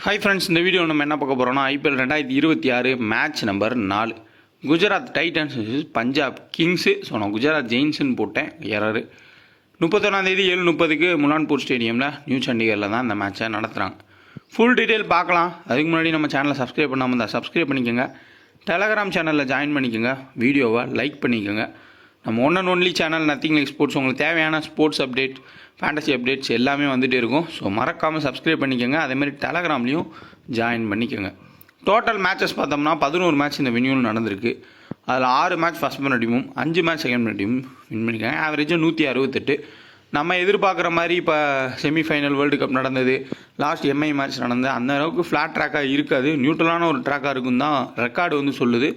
Hi friends, இந்த video நம்ம என்ன பார்க்க போகிறோம்னா IPL 2026 match number 4 Gujarat Titans Punjab kings. So நான் குஜராத் ஜெயின்ஸ்னு போட்டேன் எரரு. 31 7:30 முலான்பூர் ஸ்டேடியமில் நியூ சண்டிகரில் தான் இந்த மேட்சை நடத்துகிறாங்க. ஃபுல் டீட்டெயில் பார்க்கலாம். அதுக்கு முன்னாடி நம்ம சேனலை சப்ஸ்கிரைப் பண்ணாமல் இருந்தால் சப்ஸ்கிரைப் பண்ணிக்கோங்க. டெலகிராம் சேனலில் ஜாயின் பண்ணிக்கோங்க. வீடியோவை லைக் பண்ணிக்கோங்க. நம்ம one and only channel nothing like sports. உங்களுக்கு தேவையான ஸ்போர்ட்ஸ் அப்டேட், ஃபேண்டசி அப்டேட்ஸ் எல்லாமே வந்துகிட்டே இருக்கும். ஸோ மறக்காமல் சப்ஸ்கிரைப் பண்ணிக்கோங்க. அதேமாதிரி டெலகிராம்லேயும் ஜாயின் பண்ணிக்கோங்க. டோட்டல் மேட்சஸ் பார்த்தோம்னா 11 மேட்ச் இந்த வென்யூவில் நடந்திருக்கு. அதில் 6 மேட்ச் ஃபஸ்ட் பண்ண டீமும் 5 மேட்ச் செகண்ட் பண்ண டீமும் வின் பண்ணியிருக்காங்க. ஆவரேஜாக 168. நம்ம எதிர்பார்க்குற மாதிரி இப்போ செமிஃபைனல் வேர்ல்டு கப் நடந்தது, லாஸ்ட் எம்ஐ மேட்ச் நடந்தது, அந்த அளவுக்கு ஃப்ளாட் ட்ராக்காக இருக்காது. நியூட்ரலான ஒரு ட்ராக்காக இருக்கும் தான் ரெக்கார்டு வந்து சொல்லுது.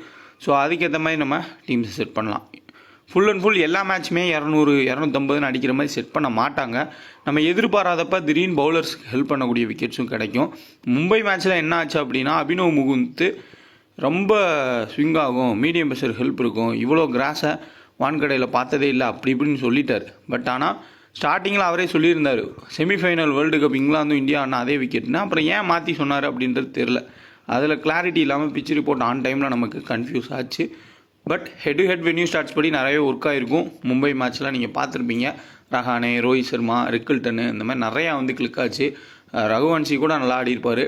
ஸோ அதுக்கேற்ற மாதிரி நம்ம டீம்ஸை செட் பண்ணலாம். ஃபுல் அண்ட் ஃபுல் எல்லா மேட்சுமே 200 250 அடிக்கிற மாதிரி செட் பண்ண மாட்டாங்க. நம்ம எதிர்பாராதப்போ திடீர்னு பவுலர்ஸ்க்கு ஹெல்ப் பண்ணக்கூடிய விக்கெட்ஸும் கிடைக்கும். மும்பை மேட்ச்சில் என்ன ஆச்சு அப்படின்னா, அபினவ் முகுந்த் ரொம்ப ஸ்விங் ஆகும், மீடியம் ப்ரெஷர் ஹெல்ப் இருக்கும், இவ்வளோ கிராஸை வான்கடையில் பார்த்ததே இல்லை அப்படி இப்படின்னு சொல்லிட்டார். பட் ஆனால் ஸ்டார்டிங்கில் அவரே சொல்லியிருந்தார், செமிஃபைனல் வேர்ல்டு கப் இங்கிலாந்தும் இந்தியா ஆனால் அதே விக்கெட்னா அப்புறம் ஏன் மாற்றி சொன்னார் அப்படின்றது தெரில. அதில் கிளாரிட்டி இல்லாமல் பிச் ரிப்போர்ட் ஆன் டைமில் நமக்கு கன்ஃபியூஸ் ஆச்சு. But head to head venue starts படி நிறைய ஒர்க் ஆகிருக்கும். மும்பை மேட்ச்லாம் நீங்கள் பார்த்துருப்பீங்க. ரஹானே, ரோஹித் சர்மா, ரிக்கில்டனு இந்த மாதிரி நிறையா வந்து கிளிக் ஆச்சு. ரகுவன்சி கூட நல்லா ஆடிருப்பார்.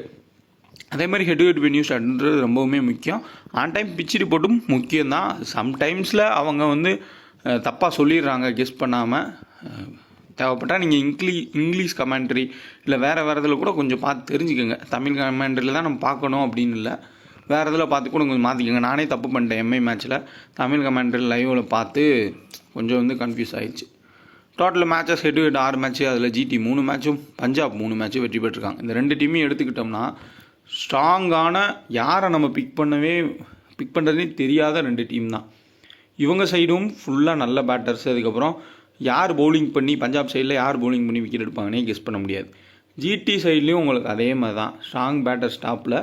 அதே மாதிரி ஹெட் டு ஹெட் வென்யூ ஸ்டார்ட்ன்றது ரொம்பவுமே முக்கியம். ஆன் டைம் பிச் ரிப்போர்ட்டும் முக்கியம்தான். சம்டைம்ஸில் அவங்க வந்து தப்பாக சொல்லிடுறாங்க கெஸ் பண்ணாமல். தேவைப்பட்டால் நீங்கள் இங்கிலீஷ் கமெண்ட்ரி இல்லை வேறு இதில் கூட கொஞ்சம் பார்த்து தெரிஞ்சுக்கோங்க. தமிழ் கமெண்ட்ரியில் தான் நம்ம பார்க்கணும் அப்படின்னு இல்லை, வேறு இதில் பார்த்து கூட கொஞ்சம் மாற்றிக்கோங்க. நானே தப்பு பண்ணிட்டேன். எம்ஐ மேட்ச்சில் தமிழ் கமெண்ட்ரி லைவில் பார்த்து கொஞ்சம் வந்து கன்ஃபியூஸ் ஆகிடுச்சு. Total matches head to head 6 match. அதில் ஜிடி 3 மேட்சும் பஞ்சாப் 3 மேட்சும் வெற்றி பெற்றிருக்காங்க. இந்த 2 டீமையும் எடுத்துக்கிட்டோம்னா ஸ்ட்ராங்கான, யாரை நம்ம பிக் பண்ணுறதே தெரியாத 2 டீம் தான். இவங்க சைடும் ஃபுல்லாக நல்ல பேட்டர்ஸ். அதுக்கப்புறம் யார் பவுலிங் பண்ணி, பஞ்சாப் சைடில் யார் பவுலிங் பண்ணி விக்கெட் எடுப்பாங்கன்னே கெஸ் பண்ண முடியாது. ஜிடி சைட்லேயும் உங்களுக்கு அதே மாதிரி தான், ஸ்ட்ராங் பேட்டர் ஸ்டாப்பில்.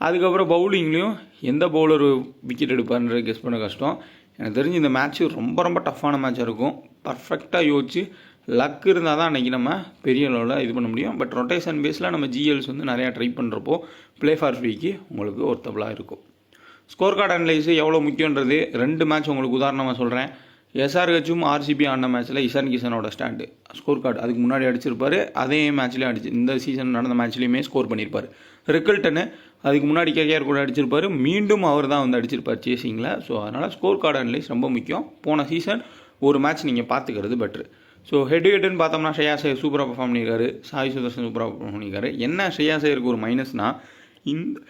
அதுக்கப்புறம் பவுலிங்லேயும் எந்த பவுலர் விக்கெட் எடுப்பார்ன்றது கெஸ் பண்ண கஷ்டம். எனக்கு தெரிஞ்சு இந்த மேட்ச்சு ரொம்ப ரொம்ப டஃப்பான மேட்சாக இருக்கும். பர்ஃபெக்டாக யோசிச்சு லக் இருந்தால் தான் அன்றைக்கி நம்ம பெரிய லெவலில் இது பண்ண முடியும். பட் ரொட்டேஷன் பேஸில் நம்ம ஜிஎல்ஸ் வந்து நிறையா ட்ரை பண்ணுறப்போ ப்ளே ஃபார் ஃப்ரீக்கு உங்களுக்கு ஒர்த்தபுளாக இருக்கும். ஸ்கோர் கார்டு அனலைஸு எவ்வளோ முக்கியன்றது 2 மேட்ச் உங்களுக்கு உதாரணமாக சொல்கிறேன். எஸ்ஆர்ஹெச்சும் ஆர்சிபி ஆடின மேட்ச்சில் இஷான் கிஷனோட ஸ்டாண்டு ஸ்கோர் கார்டு அதுக்கு முன்னாடி அடிச்சிருப்பார். அதே மேட்ச்லேயும் இந்த சீசன் நடந்த மேட்ச்லேயுமே ஸ்கோர் பண்ணியிருப்பார். ரிக்கில்டனு அதுக்கு முன்னாடி கேகேஆர் கூட அடிச்சிருப்பார். மீண்டும் அவர் தான் வந்து அடிச்சிருப்பார் சேசிங்கில். ஸோ அதனால் ஸ்கோர் கார்டு அனலைஸ் ரொம்ப முக்கியம். போன சீசன் ஒரு மேட்ச் நீங்கள் பார்த்துக்கிறது பெட்ரு. ஸோ ஹெட் ஹெட்டுன்னு பார்த்தோம்னா ஷ்ரேயாஸ் ஐயர் சூப்பராக பர்ஃபார்ம் பண்ணியிருக்காரு, சாய் சுதர்ஷன் சூப்பராக பர்ஃபார்ம் பண்ணியிருக்காரு. என்ன ஷ்ரேயாஸ் ஐயருக்கு ஒரு மைனஸ்னால், இந்த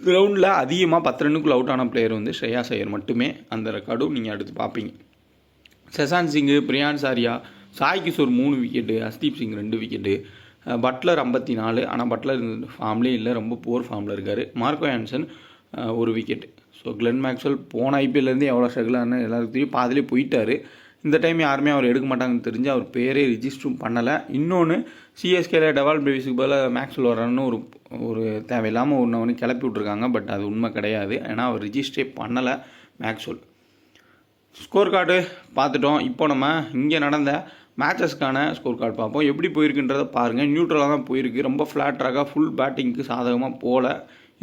கிரவுண்டில் அதிகமாக 10 ரன்னுக்குள்ள அவுட் ஆன பிளேயர் வந்து ஷ்ரேயாஸ் ஐயர் மட்டுமே. அந்த ரெக்கார்டும் நீங்கள் அடுத்து பார்ப்பீங்க. Cezanne Singh, Priyansh Arya, Sai Kishore 3 wicket, Arshdeep Singh 2 wicket, Buttler 54. ஆனால் பட்லர் ஃபார்ம்லேயே இல்லை, ரொம்ப புவர் ஃபார்மில் இருக்கார். Marco Jansen 1 wicket. So Glenn Maxwell போன ஐபிஎல்லேருந்து எவ்வளோ ஸ்ட்ரகிளான எல்லாருக்கும் தெரியும். பாதிலே போயிட்டார். இந்த டைம் யாருமே அவர் எடுக்க மாட்டாங்கன்னு தெரிஞ்சு அவர் பேரே ரிஜிஸ்டரும் பண்ணலை. இன்னொன்று சிஎஸ்கேல டெவால் பிரேவிஸுக்கு பதிலாக மேக்ஸ்வெல் வரான்னு ஒரு தேவையில்லாமல் ஒன்று கிளப்பி விட்ருக்காங்க. பட் அது உண்மை கிடையாது. ஏன்னா அவர் ரிஜிஸ்டரே பண்ணலை மேக்ஸ்வெல். ஸ்கோர் கார்டு பார்த்துட்டோம். இப்போ நம்ம இங்கே நடந்த மேட்சஸ்க்கான ஸ்கோர் கார்டு பார்ப்போம். எப்படி போயிருக்குன்றதை பாருங்கள். நியூட்ரலாக தான் போயிருக்கு. ரொம்ப ஃப்ளாட்ராக ஃபுல் பேட்டிங்க்கு சாதகமாக போகல.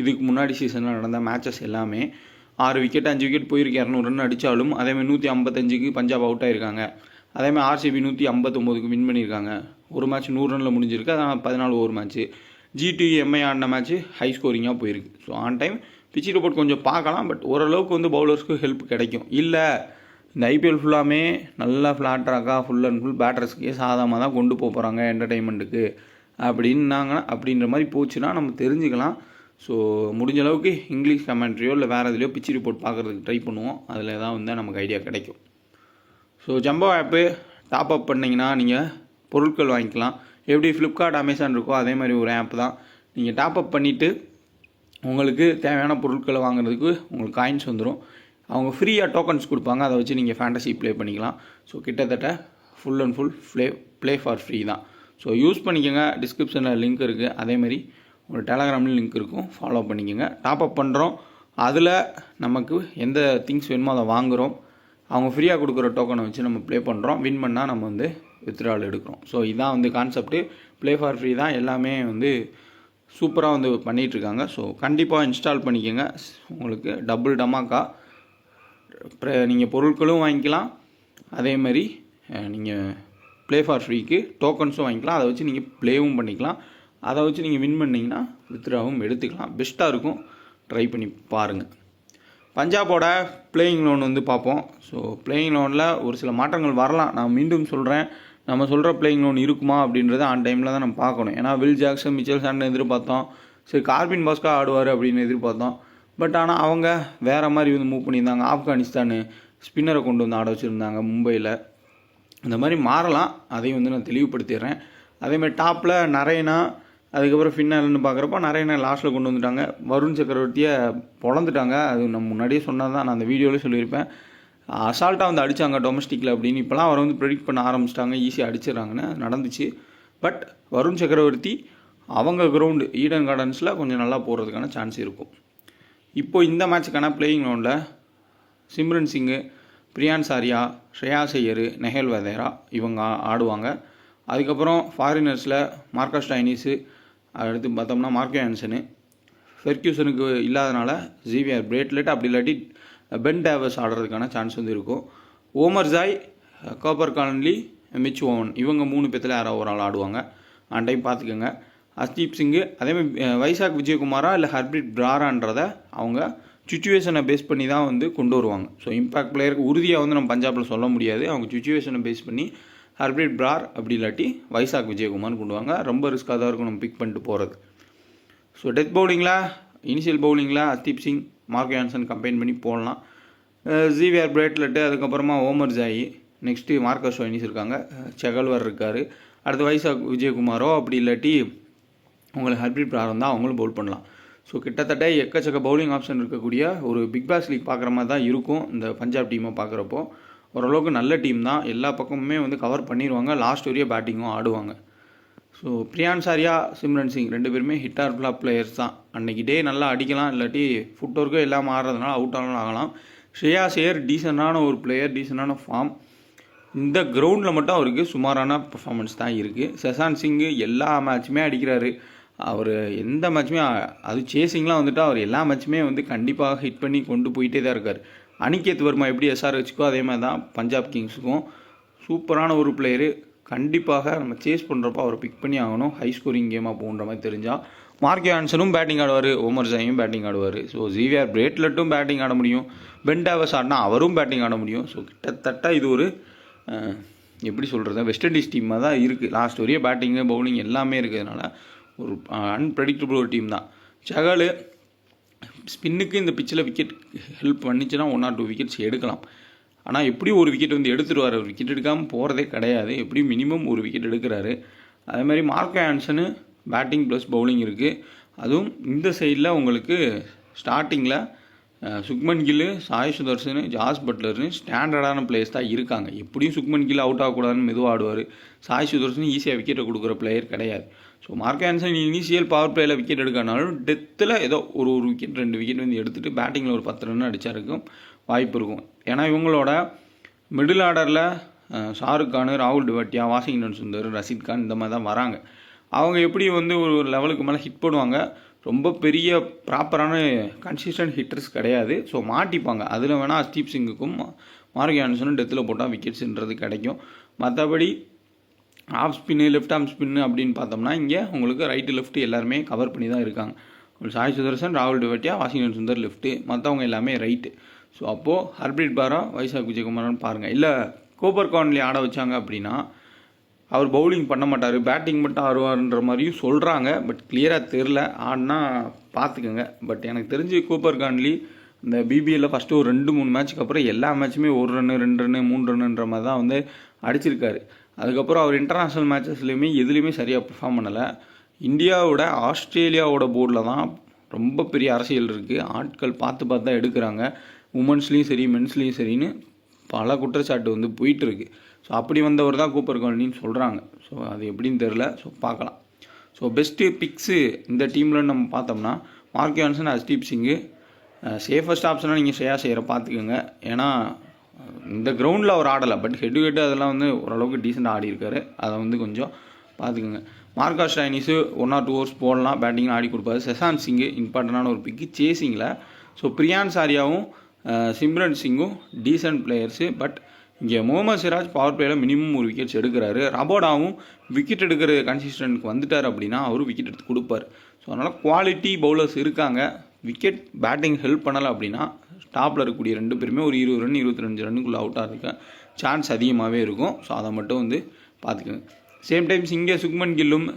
இதுக்கு முன்னாடி சீசனில் நடந்த மேட்சஸ் எல்லாமே 6 விக்கெட் 5 விக்கெட் போயிருக்கு. 200 ரன் அடித்தாலும் அதேமாதிரி 155க்கு பஞ்சாப் அவுட் ஆகிருக்காங்க. அதேமாதிரி ஆர்சிபி 159க்கு வின் பண்ணியிருக்காங்க. ஒரு மேட்ச் 100 ரனில் முடிஞ்சிருக்கு. அதனால் 14 ஓவர் மேட்ச்சு. ஜிடி எம்ஐ ஆடின மேட்ச்சு ஹை ஸ்கோரிங்காக போயிருக்கு. So on time pitch report கொஞ்சம் பார்க்கலாம். பட் ஓரளவுக்கு வந்து பவுலர்ஸ்க்கு ஹெல்ப் கிடைக்கும். இல்லை இந்த ஐபிஎல் ஃபுல்லாமே நல்லா ஃப்ளாட்ராக்காக ஃபுல் அண்ட் ஃபுல் பேட்டர்ஸ்க்கே சாதமாக தான் கொண்டு போகிறாங்க என்டர்டெயின்மெண்ட்டுக்கு அப்படின்ற மாதிரி போச்சுன்னா நம்ம தெரிஞ்சுக்கலாம். ஸோ முடிஞ்ச அளவுக்கு இங்கிலீஷ் கமெண்ட்ரியோ இல்லை வேறு எதுலையோ பிச் ரிப்போர்ட் பார்க்குறதுக்கு ட்ரை பண்ணுவோம். அதில் தான் வந்து நமக்கு ஐடியா கிடைக்கும். ஸோ ஜம்போ ஆப்பு டாப் அப் பண்ணிங்கன்னா நீங்கள் பொருட்கள் வாங்கிக்கலாம். எப்படி ஃப்ளிப்கார்ட், அமேசான் இருக்கோ அதே மாதிரி ஒரு ஆப் தான். நீங்கள் டாப் அப் பண்ணிவிட்டு உங்களுக்கு தேவையான பொருட்களை வாங்குறதுக்கு உங்களுக்கு காயின்ஸ் வந்துடும். அவங்க ஃப்ரீயாக டோக்கன்ஸ் கொடுப்பாங்க. அதை வச்சு நீங்கள் ஃபேண்டசி ப்ளே பண்ணிக்கலாம். ஸோ கிட்டத்தட்ட full and full play for free தான். ஸோ யூஸ் பண்ணிக்கோங்க. டிஸ்கிரிப்ஷனில் லிங்க் இருக்குது. அதேமாதிரி ஒரு டெலகிராம்லேயும் லிங்க் இருக்கும், ஃபாலோ பண்ணிக்கோங்க. டாப் அப் பண்ணுறோம், அதில் நமக்கு எந்த திங்ஸ் வேணுமோ அதை வாங்குகிறோம். அவங்க ஃப்ரீயாக கொடுக்குற டோக்கனை வச்சு நம்ம ப்ளே பண்ணுறோம். வின் பண்ணால் நம்ம வந்து வித்ட்ரால் எடுக்கிறோம். ஸோ இதுதான் வந்து கான்செப்ட்டு. ப்ளே ஃபார் ஃப்ரீ தான். எல்லாமே வந்து சூப்பராக வந்து பண்ணிகிட்ருக்காங்க. ஸோ கண்டிப்பாக இன்ஸ்டால் பண்ணிக்கோங்க. உங்களுக்கு டபுள் டமாக்கா நீங்கள் பொருட்களும் வாங்கிக்கலாம், அதேமாதிரி நீங்கள் ப்ளே ஃபார் ஃப்ரீக்கு டோக்கன்ஸும் வாங்கிக்கலாம். அதை வச்சு நீங்கள் ப்ளேவும் பண்ணிக்கலாம். அதை வச்சு நீங்கள் வின் பண்ணிங்கன்னா வித்ட்ராவும் எடுத்துக்கலாம். பெஸ்ட்டாக இருக்கும், ட்ரை பண்ணி பாருங்கள். பஞ்சாபோட பிளேயிங் லோன் வந்து பார்ப்போம். ஸோ பிளேயிங் லோனில் ஒரு சில மாற்றங்கள் வரலாம். நான் மீண்டும் சொல்கிறேன், நம்ம சொல்கிற பிளேயிங் லோன் இருக்குமா அப்படின்றத ஆன் டைமில் தான் நம்ம பார்க்கணும். ஏன்னா வில் ஜாக்சன், மிச்சல் சாண்டன் எதிர்பார்த்தோம், சரி கார்பின் பாஸ்கா ஆடுவார் அப்படின்னு எதிர்பார்த்தோம். பட் ஆனால் அவங்க வேறு மாதிரி வந்து மூவ் பண்ணியிருந்தாங்க. ஆப்கானிஸ்தானு ஸ்பின்னரை கொண்டு வந்து ஆட வச்சுருந்தாங்க மும்பையில். இந்த மாதிரி மாறலாம், அதையும் வந்து நான் தெளிவுபடுத்திடுறேன். அதேமாதிரி டாப்பில் நரேனா, அதுக்கப்புறம் ஃபின்னால்னு பார்க்குறப்ப நரேனா லாஸ்ட்டில் கொண்டு வந்துட்டாங்க. வருண் சக்கரவர்த்தியை பொழந்துட்டாங்க. அது நம்ம முன்னாடியே சொன்னது தான், நான் அந்த வீடியோவில் சொல்லியிருப்பேன். அசால்ட்டாக வந்து அடித்தாங்க டொமஸ்டிக்கில் அப்படின்னு. இப்போலாம் அவரை வந்து ப்ரெடிக்ட் பண்ண ஆரம்பிச்சிட்டாங்க, ஈஸியாக அடிச்சிடறாங்கன்னு நடந்துச்சு. பட் வருண் சக்கரவர்த்தி அவங்க கிரவுண்டு ஈடன் கார்டன்ஸில் கொஞ்சம் நல்லா போகிறதுக்கான சான்ஸ் இருக்கும். இப்போது இந்த மேட்சுக்கான பிளேயிங் லோனில் சிம்ரன் சிங்கு, பிரியான் சாரியா, ஸ்ரேயாஸ் ஐயர், நெஹல் வதேரா இவங்க ஆடுவாங்க. அதுக்கப்புறம் ஃபாரினர்ஸில் மார்க்கஸ் ஸ்டைனிஸு, அடுத்து பார்த்தோம்னா மார்க்கோ ஹான்சனு, ஃபெர்க்யூசனுக்கு இல்லாதனால ஜீவியர் பிரேட்லெட், அப்படி இல்லாட்டி பென் டேவஸ் ஆடுறதுக்கான சான்ஸ் வந்து இருக்கும். Omarzai, Cooper Connolly, Mitch Owen இவங்க 3 பேத்தில் யாராவது ஒரு ஆள் ஆடுவாங்க. ஆன் டைம் பார்த்துக்கோங்க. ஹர்தீப் சிங்கு, அதேமாதிரி வைசாக் விஜயகுமாரா இல்லை ஹர்ப்ரீத் பிராரான்றதை அவங்க சுச்சுவேஷனை பேஸ் பண்ணி தான் வந்து கொண்டு வருவாங்க. ஸோ இம்பாக்ட் பிளேயருக்கு உறுதியாக வந்து நம்ம பஞ்சாபில் சொல்ல முடியாது. அவங்க சுச்சுவேஷனை பேஸ் பண்ணி ஹர்ப்ரீத் பிரார் அப்படி இல்லாட்டி வைசாக் விஜயகுமார்னு கொண்டு வாங்க. ரொம்ப ரிஸ்க்காக தான் இருக்கும் நம்ம பிக் பண்ணிட்டு போகிறது. ஸோ டெத் பவுலிங்கில், இனிஷியல் பவுலிங்கில் Arshdeep Singh, Marco Jansen combine பண்ணி போடலாம். ஜீவியர் பிரேட்லெட்டு, அதுக்கப்புறமா Omarzai, next Marcus Stoinis இருக்காங்க, செகல்வர் இருக்கார், அடுத்து வைசாக் விஜயகுமாரோ அப்படி இல்லாட்டி உங்களுக்கு ஹர்ப்ரீத் பிரார் வந்தால் அவங்களும் பவுல் பண்ணலாம். ஸோ கிட்டத்தட்ட எக்கச்சக்க பவுலிங் ஆப்ஷன் இருக்கக்கூடிய ஒரு பிக் பாஸ் லீக் பார்க்குற மாதிரி தான் இருக்கும். இந்த பஞ்சாப் டீமை பார்க்குறப்போ ஓரளவுக்கு நல்ல டீம் தான், எல்லா பக்கமுமே வந்து கவர் பண்ணிடுவாங்க, லாஸ்ட் வரையும் பேட்டிங்கும் ஆடுவாங்க. ஸோ பிரியான் சாரியா, சிம்ரன் சிங் 2 பேருமே ஹிட் ஆர் ஃப்ளாப் பிளேயர்ஸ் தான். அன்றைக்கி டே நல்லா அடிக்கலாம், இல்லாட்டி ஃபுட் ஒர்க்கும் எல்லாம் ஆடுறதுனால அவுட் ஆகலாம். ஸ்ரேயாஸ் ஐயர் டீசெண்டான ஒரு பிளேயர், டீசெண்டான ஃபார்ம். இந்த கிரவுண்டில் மட்டும் அவருக்கு சுமாரான பர்ஃபார்மன்ஸ் தான் இருக்குது. செசான் சிங்கு எல்லா மேட்சுமே அடிக்கிறாரு. அவர் எந்த மேட்சுமே, அது சேசிங்லாம் வந்துட்டு அவர் எல்லா மேட்சுமே வந்து கண்டிப்பாக ஹிட் பண்ணி கொண்டு போயிட்டே தான் இருக்கார். அனிகேத் வர்மா எப்படி SRHக்கோ அதே மாதிரி தான் பஞ்சாப் கிங்ஸுக்கும். சூப்பரான ஒரு பிளேயரு. கண்டிப்பாக நம்ம சேஸ் பண்ணுறப்போ அவரை பிக் பண்ணி ஆகணும், ஹை ஸ்கோரிங் கேமாக போன்ற மாதிரி தெரிஞ்சால். மார்க்கோ ஹான்சனும் பேட்டிங் ஆடுவார், ஓமர் ஜாயும் பேட்டிங் ஆடுவார். ஸோ ஜீவியர் பிரேட்லெட்டும் பேட்டிங் ஆட முடியும், பென் டேவஸ் ஆடினா அவரும் பேட்டிங் ஆட முடியும். ஸோ கிட்டத்தட்ட இது ஒரு எப்படி சொல்கிறது, வெஸ்ட் இண்டீஸ் டீமாக தான் இருக்குது. லாஸ்ட் வரையும் பேட்டிங்கு பவுலிங் எல்லாமே இருக்கிறதுனால ஒரு அன்பிரடிக்டபிள் ஒரு டீம் தான். சகல் ஸ்பின்னுக்கு இந்த பிச்சில் விக்கெட் ஹெல்ப் பண்ணிச்சுன்னா 1 or 2 விக்கெட்ஸ் எடுக்கலாம். ஆனால் எப்படியும் ஒரு விக்கெட் வந்து எடுத்துருவார். ஒரு விக்கெட் எடுக்காமல் போகிறதே கிடையாது, எப்படியும் மினிமம் ஒரு விக்கெட் எடுக்கிறாரு. அதேமாதிரி மார்க்கோ ஹான்சனு பேட்டிங் ப்ளஸ் பவுலிங் இருக்குது. அதுவும் இந்த சைடில் உங்களுக்கு ஸ்டார்டிங்கில் சுக்மன் கில்லு, சாய் சுதர்சனு, ஜாஸ் பட்லர்னு ஸ்டாண்டர்டான பிளேயர்ஸ் தான் இருக்காங்க. எப்படியும் சுக்மன் கில் அவுட் ஆகக்கூடாதுன்னு மெதுவாக ஆடுவார். சாய் சுதர்சன் ஈஸியாக விக்கெட்டை கொடுக்குற பிளேயர் கிடையாது. So Marco Jansen initial power பிளேயில் விக்கெட் எடுக்கனாலும் டெத்தில் ஏதோ ஒரு விக்கெட் 2 விக்கெட் வந்து எடுத்துகிட்டு பேட்டிங்கில் ஒரு 10 ரன் அடித்தாருக்கும் வாய்ப்பு இருக்கும். ஏன்னா இவங்களோட மிடில் ஆர்டரில் ஷாருக் கான், ராகுல் டிவாட்டியா, வாஷிங்டன் சுந்தர், ரஷீத் கான் இந்த மாதிரி தான் வராங்க. அவங்க எப்படி வந்து ஒரு லெவலுக்கு மேலே ஹிட் பண்ணுவாங்க. ரொம்ப பெரிய ப்ராப்பரான கன்சிஸ்டன்ட் ஹிட்டர்ஸ் கிடையாது. ஸோ மாட்டிப்பாங்க. அதில் வேணால் ஹர்தீப் சிங்குக்கும் மார்க்கோ ஹான்சனும் டெத்தில் போட்டால் விக்கெட்ஸுன்றது கிடைக்கும். மற்றபடி ஆஃப் ஸ்பின்னு, லெஃப்ட் ஆர்ம் ஸ்பின்னு அப்படின்னு பார்த்தோம்னா இங்கே உங்களுக்கு ரைட்டு லெஃப்ட்டு எல்லாருமே கவர் பண்ணி தான் இருக்காங்க. உங்களுக்கு சாய் சுதர்சன், ராகுல் டிவாட்டியா, வாஷிங்டன் சுந்தர் லெஃப்ட்டு, மற்றவங்க எல்லாமே ரைட்டு. ஸோ அப்போது ஹர்ப்ரீத் பாரா, வைசாக் விஜயகுமார்னு பாருங்கள். இல்லை கோப்பர் கான்லி ஆட வச்சாங்க அப்படின்னா அவர் பவுலிங் பண்ண மாட்டார், பேட்டிங் மட்டும் ஆடுவார்ன்ற மாதிரியும் சொல்கிறாங்க. பட் கிளியராக தெரில, ஆடினா பார்த்துக்கோங்க. பட் எனக்கு தெரிஞ்சு கூப்பர் கான்லி இந்த பிபிஎல்ல ஃபஸ்ட்டு ஒரு 2-3 மேட்ச்சுக்கு அப்புறம் எல்லா மேட்சுமே 1 ரன், 2 ரன், 3 ரன்னுன்ற மாதிரி தான் வந்து அடிச்சிருக்காரு. அதுக்கப்புறம் அவர் இன்டர்நேஷ்னல் மேட்சஸ்லேயுமே எதுலேயுமே சரியாக பெர்ஃபார்ம் பண்ணலை. இந்தியாவோட ஆஸ்திரேலியாவோட போர்டில் தான் ரொம்ப பெரிய அரசியல் இருக்குது. ஆட்கள் பார்த்து தான் எடுக்கிறாங்க. உமன்ஸ்லேயும் சரி, மென்ஸ்லேயும் சரின்னு பல குற்றச்சாட்டு வந்து போயிட்டுருக்கு. ஸோ அப்படி வந்தவர் தான் கூப்பர் கான்லின்னு சொல்கிறாங்க. ஸோ அது எப்படின்னு தெரில. ஸோ பார்க்கலாம். ஸோ பெஸ்ட்டு பிக்ஸு இந்த டீமில் நம்ம பார்த்தோம்னா மார்க்கோ ஹான்சன், ஹர்தீப் சிங்கு. சேஃபஸ்ட் ஆப்ஷனாக நீங்கள் ஸ்ரேயாஸ் ஐயரை பார்த்துக்கோங்க. ஏன்னா இந்த கிரவுண்டில் அவர் ஆடலை, பட் ஹெட் டு ஹெட் அதெல்லாம் வந்து ஓரளவுக்கு டீசெண்டாக ஆடி இருக்காரு. அதை வந்து கொஞ்சம் பார்த்துக்கோங்க. மார்க்கஸ் ஸ்டாயினிஸு 1 or 2 ஓவர்ஸ் போடலாம், பேட்டிங் ஆடி கொடுப்பாரு. செசான் சிங்கு இம்பார்ட்டண்டான ஒரு பிக்கு சேசிங்கில். ஸோ பிரியான்ஸ் ஆரியாவும் சிம்ரன் சிங்கும் டீசன்ட் பிளேயர்ஸு. பட் இங்கே முகமது சிராஜ் பவர் பிளேயில் மினிமம் ஒரு விக்கெட்ஸ் எடுக்கிறாரு. ரபோடாவும் விக்கெட் எடுக்கிற கன்சிஸ்டன்ட்க்கு வந்துட்டார் அப்படின்னா அவரும் விக்கெட் எடுத்து கொடுப்பார். ஸோ அதனால் குவாலிட்டி பவுலர்ஸ் இருக்காங்க. விக்கெட் பேட்டிங் ஹெல்ப் பண்ணலை அப்படின்னா டாப்பில் இருக்கக்கூடிய 2 பேருமே ஒரு 20 ரன் 22 ரன்னுக்குள்ளே அவுட்டாக இருக்க சான்ஸ் அதிகமாகவே இருக்கும். ஸோ அதை மட்டும் வந்து பார்த்துக்கோங்க. சேம் டைம்ஸ் இங்கே சுக்மன் கில்லும்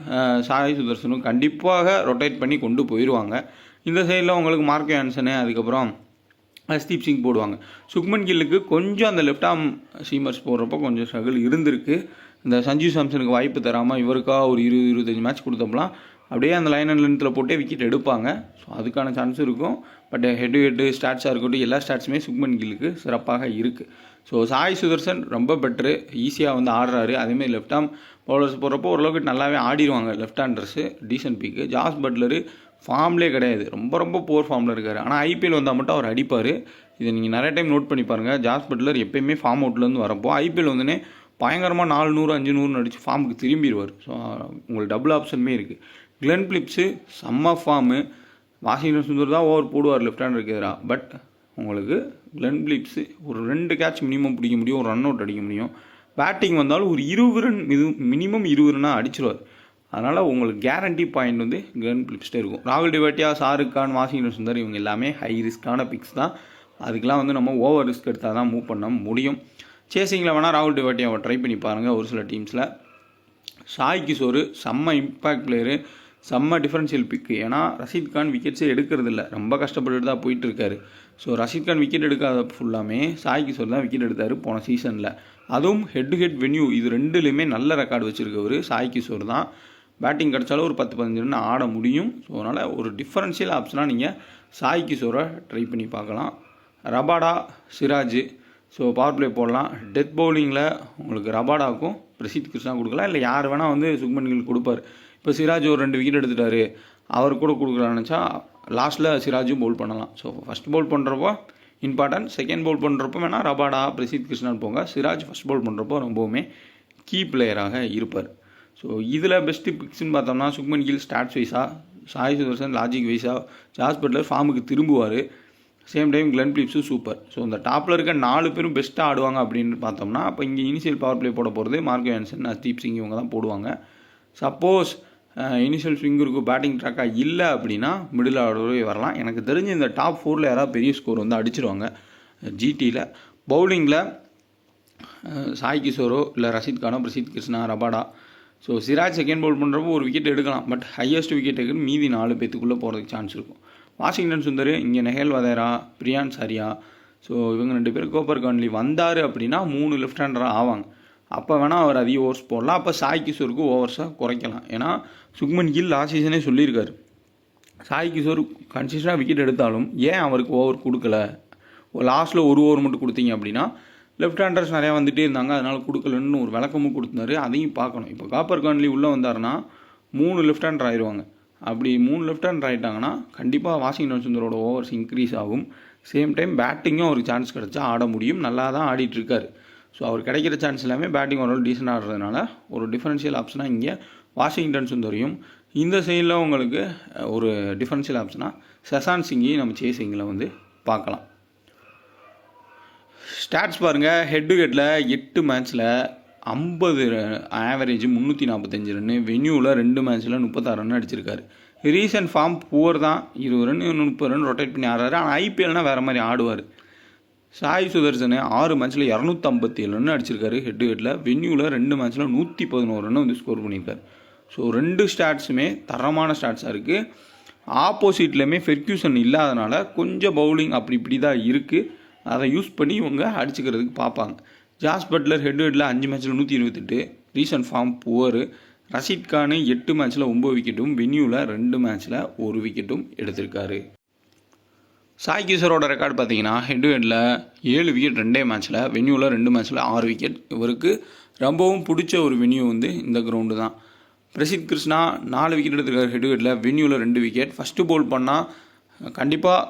சாய் சுதர்சனும் கண்டிப்பாக ரொட்டேட் பண்ணி கொண்டு போயிடுவாங்க. இந்த சைடில் உங்களுக்கு மார்க்கோ ஆன்சனு அதுக்கப்புறம் ஹர்ஷ்தீப் சிங் போடுவாங்க. சுக்மன் கில்லுக்கு கொஞ்சம் அந்த லெஃப்ட் ஆர்ம் சீமர்ஸ் போடுறப்போ கொஞ்சம் ஸ்ட்ரகிள் இருந்திருக்கு. இந்த சஞ்சீவ் சாம்சனுக்கு வாய்ப்பு தராமல் இவருக்கா ஒரு 20-25 மேட்ச் கொடுத்தப்பலாம் அப்படியே அந்த லைன் அண்ட் லென்த்தில் போட்டே விக்கெட் எடுப்பாங்க. ஸோ அதுக்கான சான்ஸ் இருக்கும். பட் ஹெட் டு ஹெட் ஸ்டாட்ஸாக இருக்கட்டும் எல்லா ஸ்டாட்ஸுமே சுக்மன் கில்லுக்கு சிறப்பாக இருக்குது. ஸோ சாய் சுதர்சன் ரொம்ப பெட்ரு, ஈஸியாக வந்து ஆடுறாரு. அதேமாதிரி லெஃப்ட் ஆர்ம் பவுலர்ஸ் போடுறப்போ ஓரளவுக்கு நல்லாவே ஆடிடுவாங்க லெஃப்ட் ஹேண்டர்ஸு. டீசன்ட் பிக்கு. ஜாஸ் பட்லரு ஃபார்ம்லே கிடையாது, ரொம்ப புவர் ஃபார்மில் இருக்கார். ஆனால் ஐபிஎல் வந்தால் மட்டும் அவர் அடிப்பார். இதை நீங்கள் நிறைய டைம் நோட் பண்ணி பாருங்கள். ஜாஸ் பட்லர் எப்பயுமே ஃபார்ம் அவுட்லேருந்து வரப்போ ஐபிஎல் வந்துனே பயங்கரமாக 400 500 அடித்து ஃபார்முக்கு திரும்பிடுவார். ஸோ உங்களுக்கு டபுள் ஆப்ஷனுமே இருக்குது. கிளென் பிலிப்ஸு செம்ம ஃபார்மு. வாஷிங்டன் சுந்தர் தான் ஓவர் போடுவார் லெஃப்ட் ஹேண்டருக்கு எதிராக. பட் உங்களுக்கு கிளென் பிலிப்ஸு ஒரு 2 கேட்ச் மினிமம் பிடிக்க முடியும், ஒரு ரன் அவுட் அடிக்க முடியும். பேட்டிங் வந்தாலும் ஒரு 20 ரன் மினிமம் 20 ரன்னாக அடிச்சிருவார். அதனால் உங்களுக்கு கேரண்டி பாயிண்ட் வந்து கிளென் பிலிப்ஸ்டே இருக்கும். ராகுல் டிவாட்டியா, ஷாருக் கான், வாஷிங்டன் சுந்தர் இவங்க எல்லாமே ஹை ரிஸ்க்கான பிக்ஸ் தான். அதுக்கெலாம் வந்து நம்ம ஓவர் ரிஸ்க் எடுத்தால் தான் மூவ் பண்ண முடியும். சேசிங்கில் வேணால் ராகுல் டிவாட்டியாவை ட்ரை பண்ணி பாருங்கள் ஒரு சில டீம்ஸில். சாய் கிஷோர் செம்ம இம்பேக்ட் பிளேயரு, செம்ம டிஃபரன்ஷியல் பிக்கு. ஏன்னா ரஷீத் கான் விக்கெட்ஸே எடுக்கிறது இல்லை, ரொம்ப கஷ்டப்பட்டு தான் போயிட்டுருக்காரு. ஸோ ரஷீத் கான் விக்கெட் எடுக்காத ஃபுல்லாமே சாய் கிஷோர் தான் விக்கெட் எடுத்தார் போன சீசனில். அதுவும் ஹெட் டு ஹெட் வென்யூ இது 2லேயுமே நல்ல ரெக்கார்டு வச்சுருக்கவர் சாய் கிஷோர் தான். பேட்டிங் கிடச்சாலும் ஒரு 10-15 ரன் ஆட முடியும். ஸோ அதனால் ஒரு டிஃபரன்ஷியல் ஆப்ஷனாக நீங்கள் சாய் கிஷோரை ட்ரை பண்ணி பார்க்கலாம். Rabada, Siraj so power play போடலாம். டெத் பவுலிங்கில் உங்களுக்கு ரபாடாவுக்கும் பிரசித் கிருஷ்ணா கொடுக்கலாம், இல்லை யார் வேணால் வந்து சுக்மன் கில் கொடுப்பார். இப்போ சிராஜ் ஒரு 2 விக்கெட் எடுத்துட்டாரு, அவர் கூட கொடுக்குறான்னு நினச்சா லாஸ்ட்டில் சிராஜும் பவுல் பண்ணலாம். ஸோ ஃபஸ்ட் பவுல் பண்ணுறப்போ இம்பார்ட்டன்ட், செகண்ட் பவுல் பண்ணுறப்போ வேணால் ரபாடா பிரசித் கிருஷ்ணான்னு போங்க. சிராஜ் ஃபஸ்ட் பவுல் பண்ணுறப்போ ரொம்பவுமே கீ பிளேயராக இருப்பார். ஸோ இதில் பெஸ்ட்டு பிக்ஸ்ன்னு பார்த்தோம்னா சுக்மன் கில் ஸ்டாட்ஸ் வைஸாக, சாய் சுதர்சன் லாஜிக் வைஸாக, ஜாஸ் பட்லர் ஃபார்முக்கு திரும்புவார். சேம் டைம் கிளென் பிலிப்ஸும் சூப்பர். ஸோ இந்த டாப்பில் இருக்க 4 பேரும் பெஸ்ட்டாக ஆடுவாங்க அப்படின்னு பார்த்தோம்னா அப்போ இங்கே இனிஷியல் பவர் பிளே போட போகிறது மார்க்கோ ஆன்சன், ஹர்ஷ்தீப் சிங் இவங்க தான் போடுவாங்க. சப்போஸ் இனிஷியல் ஸ்விங் இருக்கும் பேட்டிங் ட்ராக்காக இல்லை அப்படின்னா மிடில் ஆர்டரே வரலாம். எனக்கு தெரிஞ்சு இந்த டாப் 4ல் யாராவது பெரிய ஸ்கோர் வந்து அடிச்சிருவாங்க ஜிடியில். பவுலிங்கில் சாய் கிஷோரோ இல்லை ரஷீத் கானோ, Prasidh Krishna, Rabada. So Siraj second bowl பண்ணுறப்போ ஒரு விக்கெட் எடுக்கலாம். பட் ஹையஸ்ட் விக்கெட் எடுக்கிறது மீதி 4 பேத்துக்குள்ளே போகிறதுக்கு சான்ஸ் இருக்கும். வாஷிங்டன் சுந்தர், இங்கே நெஹேல் வதேரா, பிரியான்ஸ் ஆரியா, ஸோ இவங்க 2 பேர் கோப்பர் கான்லி வந்தார் அப்படின்னா 3 லெஃப்ட் ஹேண்டராக ஆவாங்க. அப்போ வேணால் அவர் அதிக ஓவர்ஸ் போடலாம். அப்போ சாய் கிஷோருக்கு ஓவர்ஸாக குறைக்கலாம். ஏன்னா சுக்மன் கில் லாஸ்ட் சீசனே சொல்லியிருக்காரு, சாய் கிஷோர் கன்சிஸ்டண்டாக விக்கெட் எடுத்தாலும் ஏன் அவருக்கு ஓவர் கொடுக்கல, லாஸ்ட்டில் ஒரு ஓவர் மட்டும் கொடுத்தீங்க அப்படின்னா லெஃப்ட் ஹேண்டர்ஸ் நிறையா வந்துகிட்டே இருந்தாங்க, அதனால் கொடுக்கலன்னு ஒரு விளக்கமும் கொடுத்தாரு. அதையும் பார்க்கணும். இப்போ காப்பர் கான்லி உள்ளே வந்தாருன்னா 3 லெஃப்ட் ஹேண்டர் ஆயிடுவாங்க. அப்படி 3 லெஃப்ட் ஹேண்டர் ஆகிட்டாங்கன்னா கண்டிப்பாக வாஷிங்டன் சுந்தரோட ஓவர்ஸ் இன்க்ரீஸ் ஆகும். சேம் டைம் பேட்டிங்கும் அவருக்கு சான்ஸ் கிடச்சா ஆட முடியும். நல்லா தான் ஆடிட்டுருக்காரு. ஸோ அவர் கிடைக்கிற சான்ஸ் எல்லாமே பேட்டிங் ஓரளவு டீசென்ட் ஆடுறதுனால ஒரு டிஃபரன்ஷியல் ஆப்ஷனாக இங்கே வாஷிங்டன் சுந்தரையும், இந்த சைடில் உங்களுக்கு ஒரு டிஃபரன்ஷியல் ஆப்ஷனாக செசான் சிங்கையும் நம்ம சேசிங்கில் வந்து பார்க்கலாம். ஸ்டாட்ஸ் பாருங்கள். ஹெட் டு ஹெட்டில் 8 மேட்ச்சில் 50 ஆவரேஜ் 345 ரன்னு, வென்யூவில் 2 மேட்ச்சில் 36 ரன் அடிச்சிருக்காரு. ரீசன்ட் ஃபார்ம் புவர் தான், 20 ரன் 30 ரன் ரொட்டேட் பண்ணி ஆடுறாரு. ஆனால் ஐபிஎல்னால் வேறு மாதிரி ஆடுவார். சாய் சுதர்சனு 6 மேட்ச்சில் 257 ரன் அடிச்சிருக்காரு ஹெட் டு ஹெட்டில். வென்யூவில் 2 மேட்ச்சில் 111 ரன் வந்து ஸ்கோர் பண்ணியிருக்காரு. ஸோ 2 ஸ்டாட்ஸுமே தரமான ஸ்டாட்ஸாக இருக்குது. ஆப்போசிட்லேயுமே ஃபெர்க்யூசன் இல்லாதனால கொஞ்சம் பவுலிங் அப்படி இப்படி தான் இருக்குது. அதை யூஸ் பண்ணி இவங்க அடிச்சுக்கிறதுக்கு பார்ப்பாங்க. ஜாஸ் பட்லர் ஹெட் டு ஹெட்டில் 5 மேட்ச்சில் 128, recent form poor. Rashid Khan 8 மேட்ச்சில் 9 விக்கெட்டும், வென்யூவில் 2 மேட்ச்சில் 1 விக்கெட்டும் எடுத்திருக்காரு. சாய் கிஷோரோட ரெக்கார்டு பார்த்தீங்கன்னா ஹெட் டு ஹெட்டில் 7 விக்கெட் 2 மேட்ச்சில், வென்யூவில் 2 மேட்ச்சில் 6 விக்கெட். இவருக்கு ரொம்பவும் பிடிச்ச ஒரு வென்யூ வந்து இந்த கிரவுண்டு தான். பிரசித் கிருஷ்ணா 4 விக்கெட் எடுத்திருக்காரு ஹெட் டு ஹெட்டில், வென்யூவில் 2 விக்கெட். ஃபஸ்ட்டு பவுல் பண்ணால் கண்டிப்பாக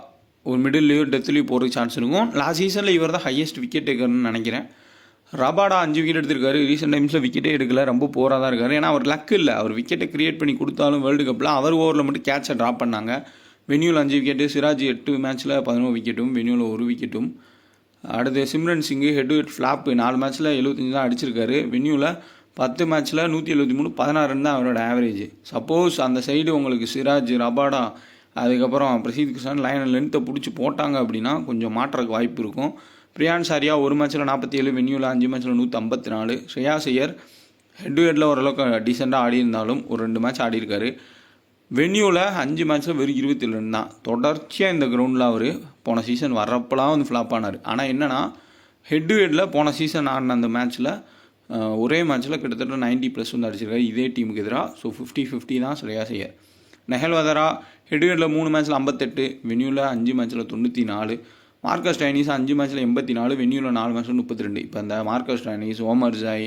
ஒரு மிடில்லையோ டெத்துலேயோ போகிறதுக்கு சான்ஸ் இருக்கும். லாஸ்ட் சீசனில் இவர் தான் ஹையஸ்ட் விக்கெட் டேக்கர்னு நினைக்கிறேன். ரபாடா 5 விக்கெட் எடுத்திருக்காரு. ரீசெண்ட் டைம்ஸில் விக்கெட்டே எடுக்கல, ரொம்ப போராக தான் இருக்கார். ஏன்னா அவர் லக் இல்லை, அவர் விக்கெட்டை கிரியேட் பண்ணி கொடுத்தாலும் வேர்ல்டு கப்பில் அவர் ஓவரில் மட்டும் கேட்சை ட்ராப் பண்ணாங்க. வென்யூவில் 5 விக்கெட்டு, சிராஜ் 8 மேட்ச்சில் 11 விக்கெட்டும், வென்யூவில் 1 விக்கெட்டும். அடுத்து சிம்ரன் சிங்கு ஹெட் டு ஹெட் ஃப்ளாப்பு 4 மேட்ச்சில் 75 தான் அடிச்சிருக்காரு. வென்யூவில் 10 மேட்ச்சில் 173 16 ரன் தான் அவரோட ஆவரேஜ். சப்போஸ் அந்த சைடு உங்களுக்கு சிராஜ், ரபாடா, அதுக்கப்புறம் பிரசீத் கிருஷ்ணன் லைன் லென்த்தை பிடிச்சி போட்டாங்க அப்படின்னா கொஞ்சம் மாற்றக்கு வாய்ப்பு இருக்கும். பிரியான் சாரியா 1 மேட்ச்சில் 47, வென்யூவில் 5 மேட்ச்சில் 154. ஸ்ரேயாஸ் ஐயர் ஹெட் டு ஹெட்டில் ஓரளவுக்கு டீசெண்டாக ஆடி இருந்தாலும் ஒரு 2 மேட்ச் ஆடி இருக்காரு. வென்யூவில் 5 மேட்ச்சில் வெறும் 27 ரன் தான். தொடர்ச்சியாக இந்த கிரவுண்டில் அவர் போன சீசன் வர்றப்பெல்லாம் வந்து ஃப்ளாப் ஆனார். ஆனால் என்னென்னா ஹெட் டு ஹெட்டில் போன சீசன் ஆடின அந்த மேட்ச்சில் ஒரே மேட்ச்சில் கிட்டத்தட்ட 90+ வந்து அடிச்சிருக்காரு இதே டீமுக்கு எதிராக. ஸோ 50-50 தான் ஸ்ரேயாஸ் ஐயர். நெஹல் வதரா ஹெட் டு ஹெட்டில் 3 மேட்ச்சில் 58, வென்யூவில் 5 மேட்ச்சில் 94. மார்க்கஸ் ஸ்டாயினிஸ் 5 மேட்ச்சில் 84, வென்யூவில் 4 மேட்ச்சில் 32. இப்போ இந்த Marcus Stoinis, Omarzai,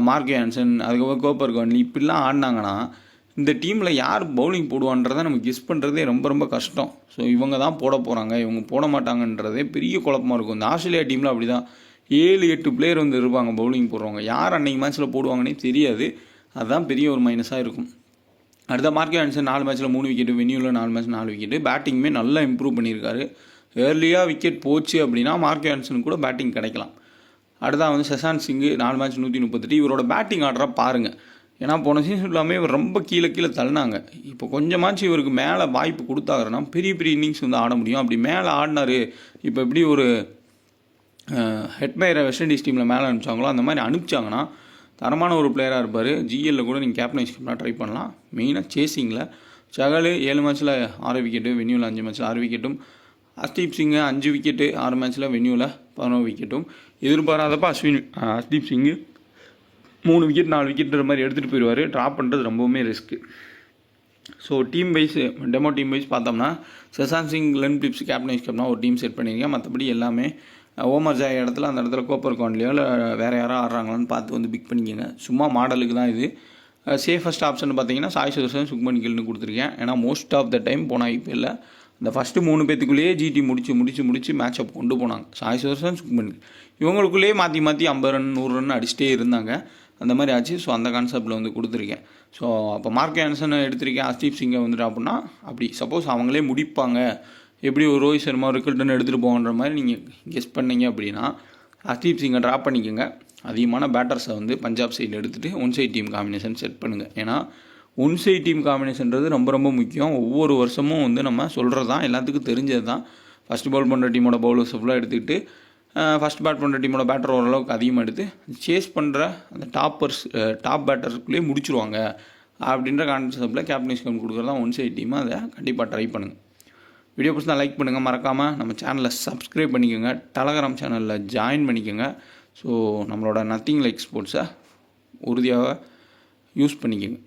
Marco Jansen, அதுக்கப்புறம் கோப்பர் கவன்லி இப்படிலாம் ஆடினாங்கன்னா இந்த டீமில் யார் பவுலிங் போடுவான்றதை நம்ம கெஸ் பண்ணுறதே ரொம்ப ரொம்ப கஷ்டம். ஸோ இவங்க தான் போட போகிறாங்க, இவங்க போட மாட்டாங்கன்றதே பெரிய குழப்பமாக இருக்கும். இந்த ஆஸ்திரேலியா டீமில் அப்படி தான் 7-8 பிளேயர் வந்து இருப்பாங்க பவுலிங் போடுறவங்க. யார் அன்றைக்கி மேட்ச்சில் போடுவாங்கன்னே தெரியாது. அதுதான் பெரிய ஒரு மைனஸாக இருக்கும். அடுத்த மார்க் ஹான்சன் 4 மேட்ச்சில் 3 விக்கெட்டு, வென்யூவில் 4 மேட்ச் 4 விக்கெட்டு. பேட்டிங்குமே நல்லா இம்ப்ரூவ் பண்ணியிருக்காரு. ஏர்லியாக விக்கெட் போச்சு அப்படின்னா மார்க் ஹான்சனுக்கு கூட பேட்டிங் கிடைக்கலாம். அடுத்தா வந்து சசாந்த் சிங்கு 4 மேட்ச் 138. இவரோட பேட்டிங் ஆர்டராக பாருங்கள். ஏன்னா போன சீசன் எல்லாமே இவர் ரொம்ப கீழே தள்ளினாங்க. இப்போ கொஞ்சமாச்சு இவருக்கு மேலே வாய்ப்பு கொடுத்தாருன்னா பெரிய பெரிய இன்னிங்ஸ் வந்து ஆட முடியும். அப்படி மேலே ஆடினார். இப்போ எப்படி ஒரு ஹெட்மயரை வெஸ்ட் இண்டீஸ் டீமில் மேலே அனுப்பிச்சாங்களோ அந்த மாதிரி அனுப்பிச்சாங்கன்னா தரமான ஒரு பிளேயராக இருப்பார். ஜிஎல்லில் கூட நீங்கள் கேப்டன் வைஸ் கேப்டனாக ட்ரை பண்ணலாம். மெயினாக சேசிங்கில் சகல் 7 மேட்ச்சில் 6 விக்கெட்டு, வென்யூவில் 5 மேட்ச்சில் 6 விக்கெட்டும். ஹர்ஷ்தீப் சிங்கு 5 விக்கெட்டு 6 மேட்ச்சில், வென்யூவில் 11 விக்கெட்டும். எதிர்பாராதப்போ ஹர்ஷ்தீப் சிங்கு 3 விக்கெட் 4 விக்கெட்டுற மாதிரி எடுத்துகிட்டு போயிடுவார். ட்ராப் பண்ணுறது ரொம்பவுமே risk. So team wise demo team wise பார்த்தோம்னா Shashank Singh, Glenn Phillips captain vice கேப்டனாக ஒரு டீம் செட் பண்ணியிருக்கேன். மற்றபடி எல்லாமே ஓமர் ஜாய் இடத்துல அந்த இடத்துல கோப்பர் கான்லியோ இல்லை வேறு யாராவது ஆடுறாங்களான்னு பார்த்து வந்து பிக் பண்ணிக்கோங்க. சும்மா மாடலுக்கு தான் இது. சேஃபஸ்ட் ஆப்ஷன் பார்த்தீங்கன்னா சாய் சுதர்சன், சுக்மன் கில்னு கொடுத்துருக்கேன். ஏன்னா மோஸ்ட் ஆஃப் த டைம் போன ஐபிஎல்ல இந்த ஃபஸ்ட்டு 3 பேத்துக்குள்ளேயே ஜிடி முடிச்சு மேட்ச் அப் கொண்டு போனாங்க. சாய் சுதர்சன், சுக்மன் கில் இவங்களுக்குள்ளேயே மாற்றி 50 ரன் 100 ரன் அடிச்சிட்டே இருந்தாங்க. அந்த மாதிரி ஆச்சு. ஸோ அந்த கான்செப்டில் வந்து கொடுத்துருக்கேன். ஸோ அப்போ மார்க் ஹான்சனை எடுத்திருக்கேன், ஹர்ஷ்தீப் சிங்கை வந்துட்டு அப்படின்னா அப்படி சப்போஸ் அவங்களே முடிப்பாங்க, எப்படி ஒரு ரோஹித் சர்மா ரிக்கல்டன் எடுத்துகிட்டு போகன்ற மாதிரி நீங்கள் கெஸ் பண்ணீங்க அப்படின்னா ஹர்ஷ்தீப் சிங்கை ட்ராப் பண்ணிக்கோங்க. அதிகமான பேட்டர்ஸை வந்து பஞ்சாப் சைடில் எடுத்துகிட்டு one side team combination set பண்ணுங்கள். ஏன்னா ஒன் சைட் டீம் காம்பினேஷன்றது ரொம்ப ரொம்ப முக்கியம். ஒவ்வொரு வருஷமும் வந்து நம்ம சொல்கிறது தான், எல்லாத்துக்கும் தெரிஞ்சது தான். ஃபஸ்ட் பால் பண்ணுற டீமோட பவுலர்ஸ் ஃபுல்லாக எடுத்துக்கிட்டு ஃபஸ்ட் பேட் பண்ணுற டீமோட பேட்டர் ஓரளவுக்கு அதிகமாக எடுத்து சேஸ் பண்ணுற அந்த டாப் பேட்டர்ஸ்குள்ளேயே முடிச்சுருவாங்க அப்படின்ற கான்செப்டில் கேப்டன் ஸ்கம் கொடுக்குறது தான் ஒன் சைட் டீமாக. அதை கண்டிப்பாக ட்ரை பண்ணுங்கள். வீடியோ பிடிச்சா லைக் பண்ணுங்கள், மறக்காமல் நம்ம சேனலை சப்ஸ்கிரைப் பண்ணிக்கோங்க, டெலகிராம் சேனலில் ஜாயின் பண்ணிக்கோங்க. ஸோ நம்மளோட நத்திங் லைக் ஸ்போர்ட்ஸை உறுதியாக யூஸ் பண்ணிக்கோங்க.